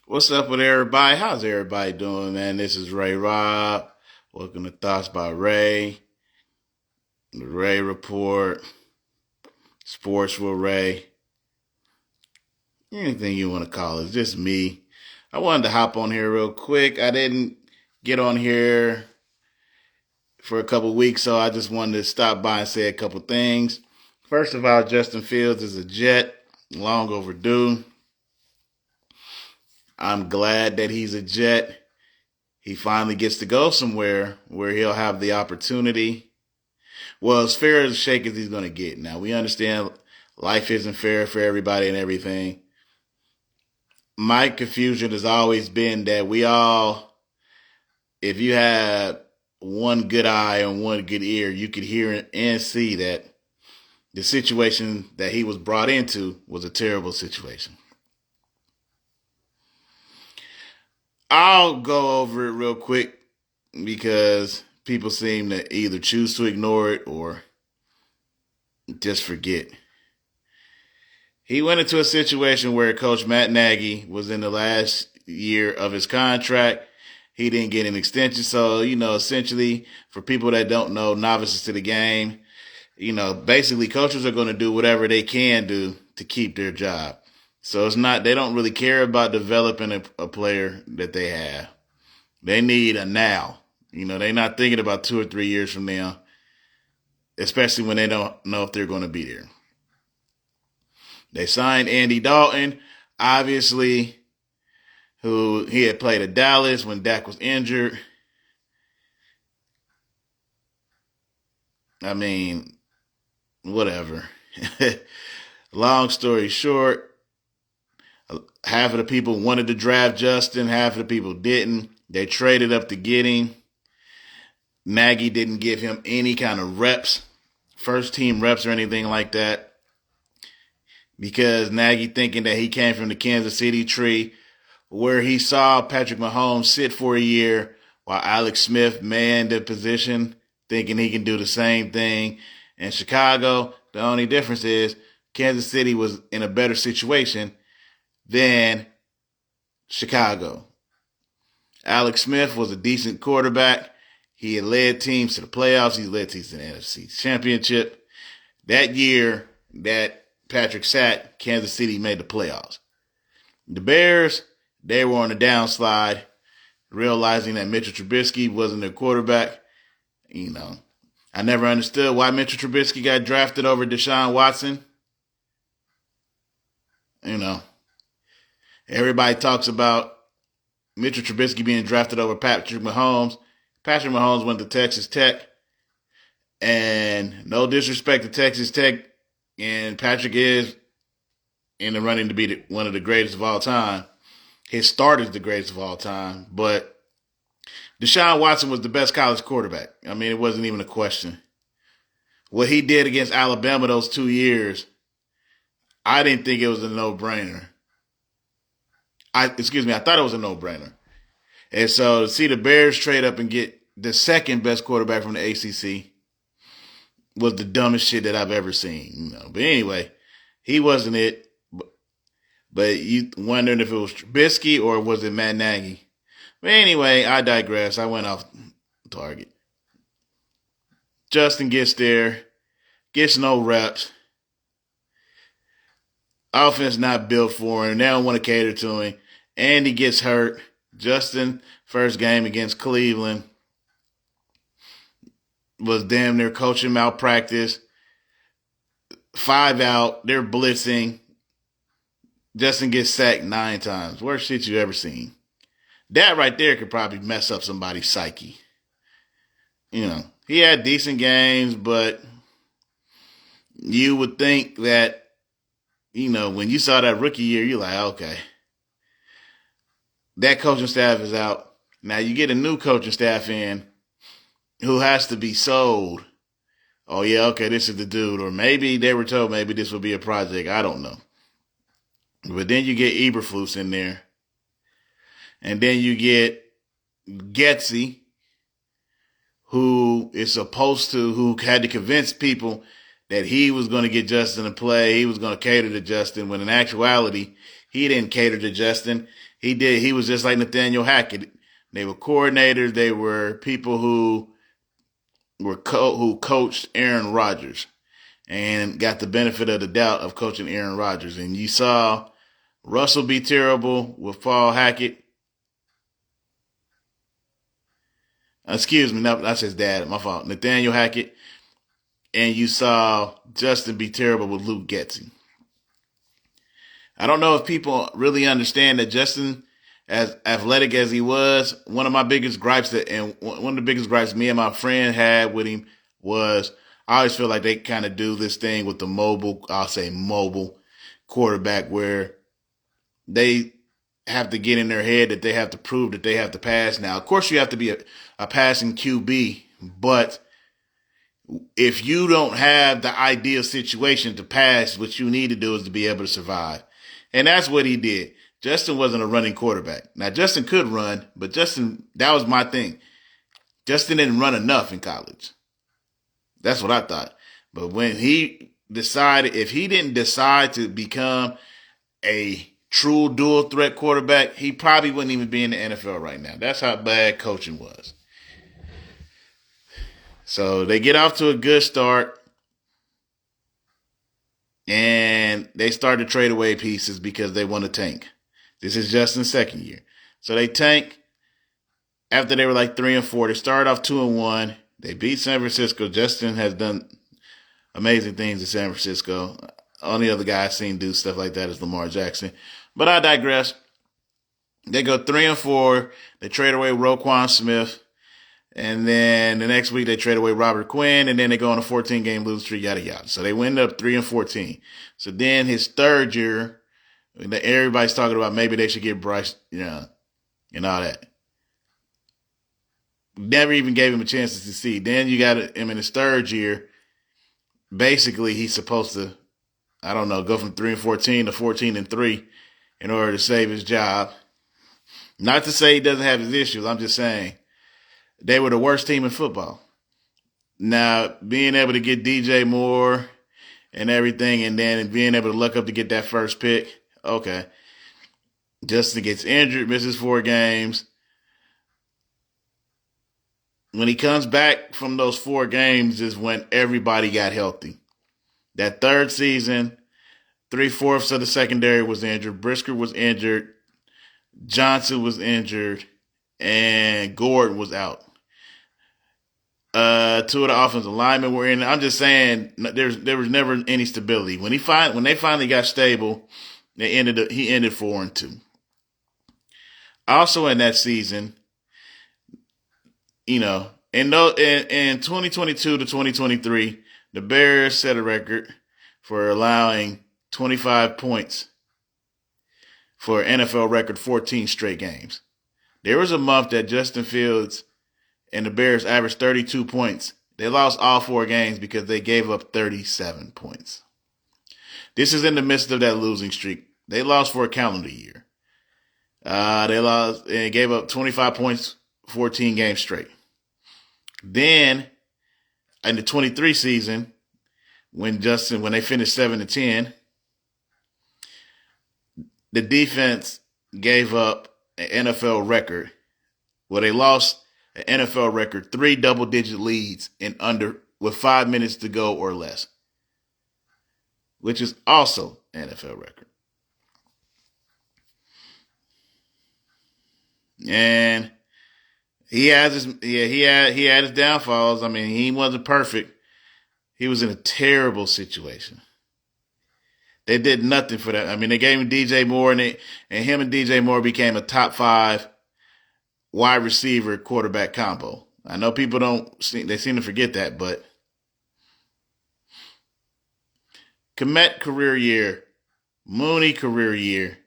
What's up with everybody? How's everybody doing, man? This is Ray Rob. Welcome to Thoughts by Ray, the Ray Report, Sports with Ray, anything you want to call it. It's just me. I wanted to hop on here real quick. I didn't get on here for a couple weeks, so I just wanted to stop by and say a couple things. First of all, Justin Fields is a Jet, long overdue. I'm glad that he's a Jet. He finally gets to go somewhere where he'll have the opportunity. Well, as fair as a shake as he's going to get. Now, we understand life isn't fair for everybody and everything. My confusion has always been that if you had one good eye and one good ear, you could hear and see that the situation that he was brought into was a terrible situation. I'll go over it real quick because people seem to either choose to ignore it or just forget. He went into a situation where Coach Matt Nagy was in the last year of his contract. He didn't get an extension. So, essentially, for people that don't know, novices to the game, basically coaches are going to do whatever they can do to keep their job. So they don't really care about developing a player that they have. They need a now. They're not thinking about 2 or 3 years from now, especially when they don't know if they're going to be there. They signed Andy Dalton, obviously, who he had played at Dallas when Dak was injured. I mean, whatever. Long story short, half of the people wanted to draft Justin, half of the people didn't. They traded up to get him. Nagy didn't give him any kind of reps, first team reps or anything like that, because Nagy thinking that he came from the Kansas City tree where he saw Patrick Mahomes sit for a year while Alex Smith manned the position, thinking he can do the same thing. In Chicago, the only difference is Kansas City was in a better situation than Chicago. Alex Smith was a decent quarterback. He had led teams to the playoffs. He led teams to the NFC Championship. That year that Patrick sat, Kansas City made the playoffs. The Bears, they were on the downslide, realizing that Mitchell Trubisky wasn't their quarterback. I never understood why Mitchell Trubisky got drafted over Deshaun Watson. Everybody talks about Mitchell Trubisky being drafted over Patrick Mahomes. Patrick Mahomes went to Texas Tech. And no disrespect to Texas Tech, and Patrick is in the running to be one of the greatest of all time. His start is the greatest of all time. But Deshaun Watson was the best college quarterback. I mean, it wasn't even a question. What he did against Alabama those 2 years, I didn't think it was a no-brainer. I thought it was a no-brainer. And so to see the Bears trade up and get the second best quarterback from the ACC was the dumbest shit that I've ever seen. But anyway, he wasn't it. But you wondering if it was Trubisky or was it Matt Nagy? But anyway, I digress. I went off target. Justin gets there, gets no reps. Offense not built for him. They don't want to cater to him. And he gets hurt. Justin, first game against Cleveland, was damn near coaching malpractice. 5 out. They're blitzing. Justin gets sacked 9 times. Worst shit you ever seen. That right there could probably mess up somebody's psyche. He had decent games, but you would think that, when you saw that rookie year, you're like, okay, that coaching staff is out. Now you get a new coaching staff in who has to be sold. Oh, yeah, okay, this is the dude. Or maybe they were told maybe this would be a project. I don't know. But then you get Eberflus in there. And then you get Getsy, who had to convince people that he was going to get Justin to play. He was going to cater to Justin, when in actuality, He didn't cater to Justin. He did. He was just like Nathaniel Hackett. They were coordinators. They were people who coached Aaron Rodgers and got the benefit of the doubt of coaching Aaron Rodgers. And you saw Russell be terrible with Paul Hackett. Excuse me, no, that's his dad. My fault. Nathaniel Hackett. And you saw Justin be terrible with Luke Getsy. I don't know if people really understand that Justin, as athletic as he was, one of my biggest gripes and one of the biggest gripes me and my friend had with him was I always feel like they kind of do this thing with the mobile quarterback where they have to get in their head that they have to prove that they have to pass. Now, of course, you have to be a passing QB, but if you don't have the ideal situation to pass, what you need to do is to be able to survive. And that's what he did. Justin wasn't a running quarterback. Now, Justin could run, but that was my thing. Justin didn't run enough in college. That's what I thought. But when if he didn't decide to become a true dual threat quarterback, he probably wouldn't even be in the NFL right now. That's how bad coaching was. So they get off to a good start. And they start to trade away pieces because they want to tank. This is Justin's second year. So they tank after they were like 3-4. They started off 2-1. They beat San Francisco. Justin has done amazing things in San Francisco. Only other guy I've seen do stuff like that is Lamar Jackson. But I digress. They go 3-4. They trade away Roquan Smith. And then the next week they trade away Robert Quinn, and then they go on a 14-game losing streak, yada yada. So they end up 3-14. So then his third year, everybody's talking about maybe they should get Bryce, and all that. Never even gave him a chance to succeed. Then you got him in his third year. Basically, he's supposed to, go from 3-14 to 14-3 in order to save his job. Not to say he doesn't have his issues. I'm just saying. They were the worst team in football. Now, being able to get DJ Moore and everything, and then being able to look up to get that first pick, okay. Justin gets injured, misses 4 games. When he comes back from those 4 games is when everybody got healthy. That third season, 3/4 of the secondary was injured. Brisker was injured. Johnson was injured. And Gordon was out. 2 of the offensive linemen were in. I'm just saying there was never any stability. When they finally got stable, he ended 4-2. Also in that season, in 2022 to 2023, the Bears set a record for allowing 25 points for NFL record 14 straight games. There was a month that Justin Fields and the Bears averaged 32 points. They lost all 4 games because they gave up 37 points. This is in the midst of that losing streak. They lost for a calendar year. They lost and gave up 25 points, 14 games straight. Then, in the 23 season, when they finished 7-10, the defense gave up an NFL record. Well, they lost an NFL record, 3 double-digit leads with 5 minutes to go or less, which is also an NFL record. And he had his downfalls. I mean, he wasn't perfect. He was in a terrible situation. They did nothing for that. I mean, they gave him DJ Moore, and him and DJ Moore became a top 5 wide receiver quarterback combo. I know people they seem to forget that, but Kmet career year, Mooney career year,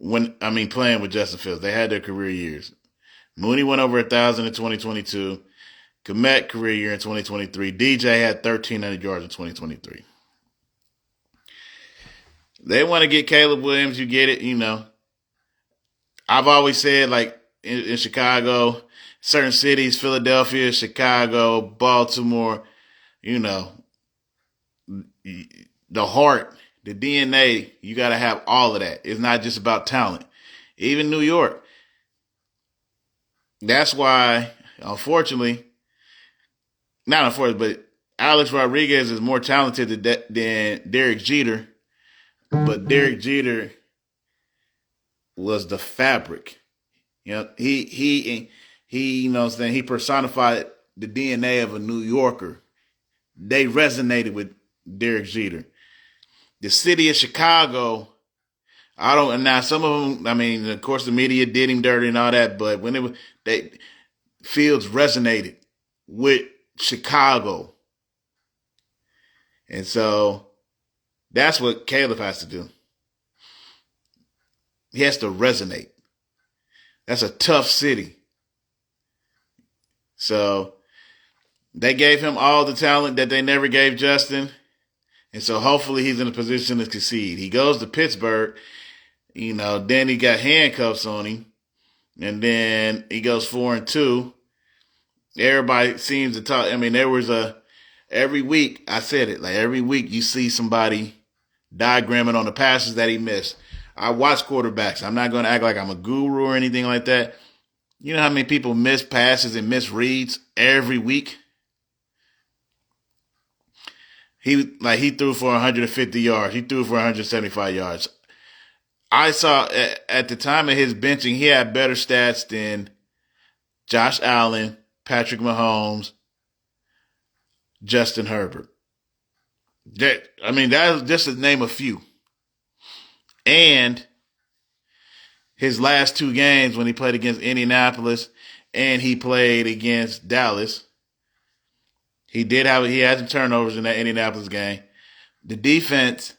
playing with Justin Fields. They had their career years. Mooney went over 1,000 in 2022. Kmet career year in 2023. DJ had 1,300 yards in 2023. They want to get Caleb Williams. You get it, I've always said, like, in Chicago, certain cities, Philadelphia, Chicago, Baltimore, the heart The DNA, you got to have all of that. It's not just about talent. Even New York. That's why, unfortunately, not unfortunately, but Alex Rodriguez is more talented than Derek Jeter. But Derek Jeter was the fabric. You know, he you know what I'm saying, he personified the DNA of a New Yorker. They resonated with Derek Jeter. The city of Chicago, I don't, and now some of them, I mean, of course the media did him dirty and all that, but when it was, they, Fields resonated with Chicago. And so that's what Caleb has to do. He has to resonate. That's a tough city. So they gave him all the talent that they never gave Justin. And so hopefully he's in a position to succeed. He goes to Pittsburgh, then he got handcuffs on him. And then he goes 4-2. Everybody seems to talk. I mean, every week, I said it, like every week you see somebody diagramming on the passes that he missed. I watch quarterbacks. I'm not going to act like I'm a guru or anything like that. You know how many people miss passes and miss reads every week? He threw for 150 yards. He threw for 175 yards. I saw at the time of his benching, he had better stats than Josh Allen, Patrick Mahomes, Justin Herbert. That was just to name a few. And his last two games when he played against Indianapolis and he played against Dallas, he had some turnovers in that Indianapolis game. The defense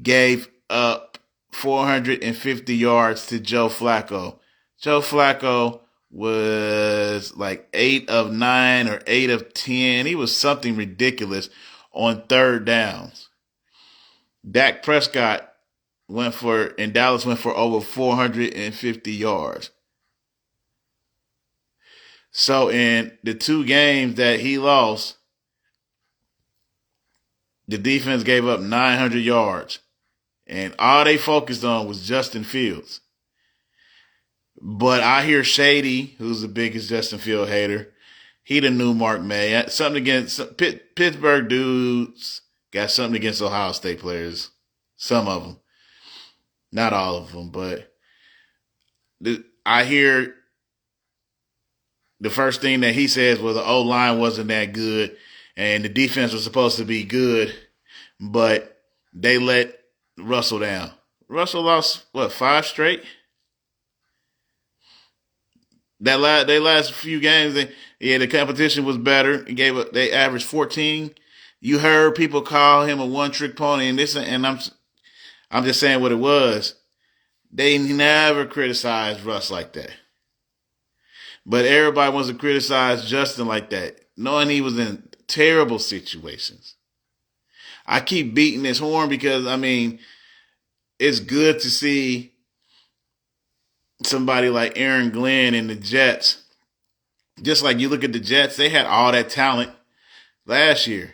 gave up 450 yards to Joe Flacco. Joe Flacco was like 8 of 9 or 8 of 10. He was something ridiculous on third downs. Dak Prescott Dallas went for over 450 yards. So in the two games that he lost, the defense gave up 900 yards. And all they focused on was Justin Fields. But I hear Shady, who's the biggest Justin Field hater, he the new Mark May. Something against Pittsburgh dudes, got something against Ohio State players. Some of them. Not all of them, but I hear the first thing that he says was the O-line wasn't that good and the defense was supposed to be good, but they let Russell down. Russell lost, 5 straight? They last few games, the competition was better. They averaged 14. You heard people call him a one-trick pony, and I'm just saying what it was. They never criticized Russ like that. But everybody wants to criticize Justin like that, knowing he was in terrible situations. I keep beating this horn because, it's good to see somebody like Aaron Glenn and the Jets. Just like you look at the Jets, they had all that talent last year.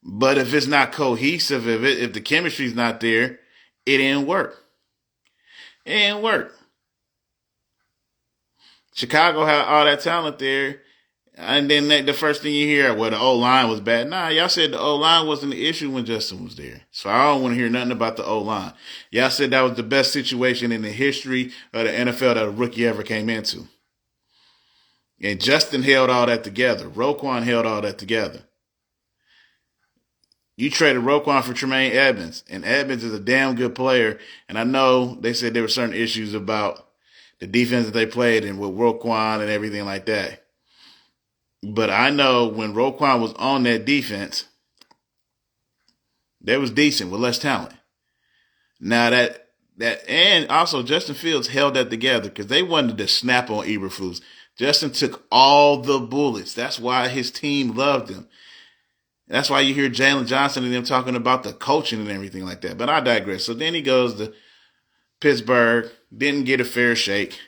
But if it's not cohesive, if the chemistry's not there, it didn't work. It didn't work. Chicago had all that talent there. And then the first thing you hear, the O-line was bad. Nah, y'all said the O-line wasn't the issue when Justin was there. So I don't want to hear nothing about the O-line. Y'all said that was the best situation in the history of the NFL that a rookie ever came into. And Justin held all that together. Roquan held all that together. You traded Roquan for Tremaine Edmonds, and Edmonds is a damn good player. And I know they said there were certain issues about the defense that they played and with Roquan and everything like that. But I know when Roquan was on that defense, they was decent with less talent. Now and also Justin Fields held that together because they wanted to snap on Eberflus. Justin took all the bullets. That's why his team loved him. That's why you hear Jalen Johnson and them talking about the coaching and everything like that. But I digress. So then he goes to Pittsburgh, didn't get a fair shake.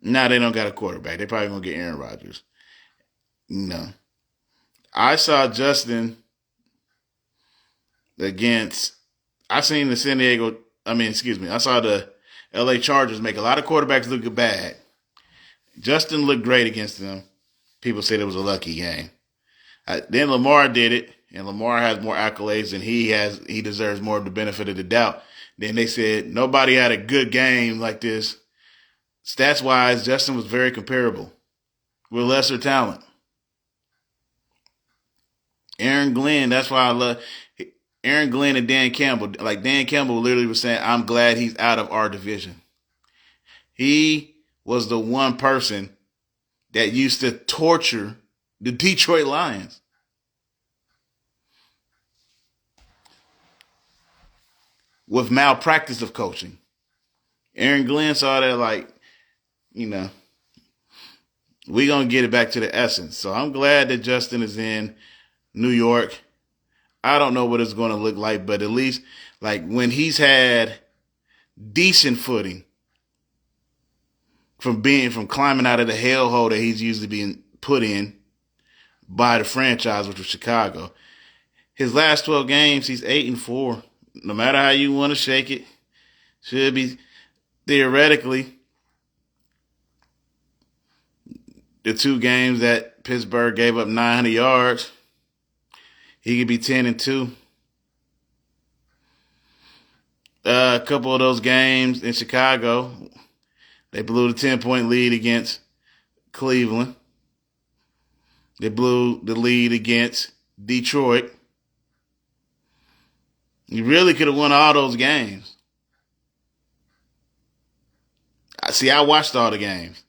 Now they don't got a quarterback. They probably going to get Aaron Rodgers. No. I saw Justin against. I seen the San Diego. I saw the L.A. Chargers make a lot of quarterbacks look bad. Justin looked great against them. People said it was a lucky game. Then Lamar did it, and Lamar has more accolades, and he has. He deserves more of the benefit of the doubt. Then they said nobody had a good game like this. Stats wise, Justin was very comparable with lesser talent. Aaron Glenn, that's why I love Aaron Glenn and Dan Campbell. Like Dan Campbell literally was saying, I'm glad he's out of our division. He was the one person that used to torture the Detroit Lions. With malpractice of coaching. Aaron Glenn saw that like, you know, we gonna get it back to the essence. So I'm glad that Justin is in New York. I don't know what it's gonna look like, but at least like when he's had decent footing from climbing out of the hellhole that he's usually being put in by the franchise, which was Chicago. His last 12 games, he's 8-4. No matter how you want to shake it, should be theoretically the 2 games that Pittsburgh gave up 900 yards. He could be 10-2. A couple of those games in Chicago, they blew the 10-point lead against Cleveland. They blew the lead against Detroit. You really could have won all those games. I watched all the games.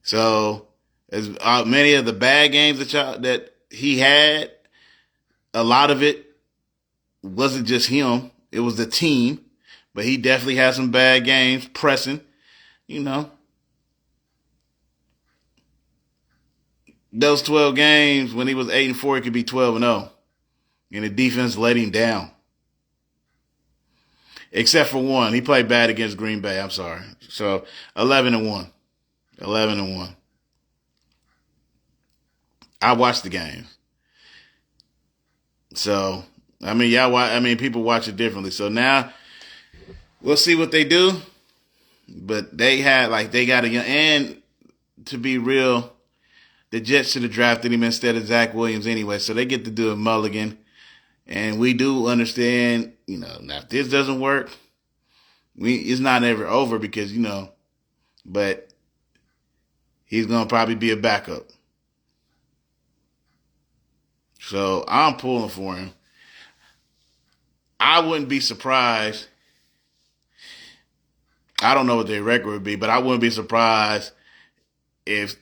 So, as many of the bad games that he had, a lot of it wasn't just him. It was the team. But he definitely had some bad games, pressing, you know. Those 12 games, when he was 8-4, it could be 12-0. And the defense let him down. Except for one. He played bad against Green Bay. I'm sorry. So, 11-1. 11-1. I watched the games. So, people watch it differently. So now, we'll see what they do. But they got a young, and to be real, the Jets should have drafted him instead of Zach Williams anyway. So they get to do a mulligan. And we do understand, now if this doesn't work, it's not ever over because, but he's going to probably be a backup. So I'm pulling for him. I wouldn't be surprised. I don't know what their record would be, but I wouldn't be surprised if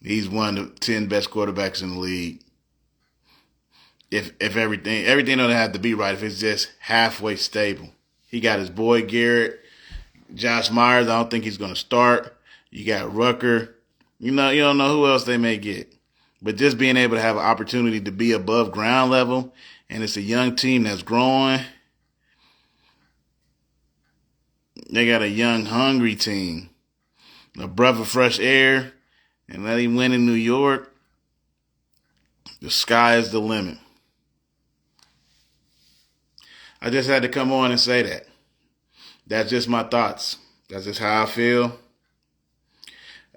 he's one of the 10 best quarterbacks in the league. If everything doesn't have to be right, if it's just halfway stable. He got his boy Garrett, Josh Myers. I don't think he's going to start. You got Rucker. You don't know who else they may get. But just being able to have an opportunity to be above ground level, and it's a young team that's growing. They got a young, hungry team. A breath of fresh air, and let him win in New York. The sky is the limit. I just had to come on and say that. That's just my thoughts. That's just how I feel.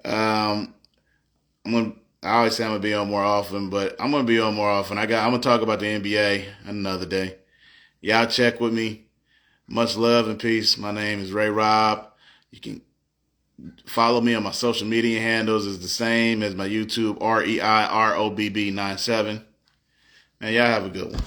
I always say I'm gonna be on more often, but I'm gonna be on more often. I'm gonna talk about the NBA another day. Y'all check with me. Much love and peace. My name is Ray Rob. You can follow me on my social media handles. It's the same as my YouTube, REIROBB97. Man, y'all have a good one.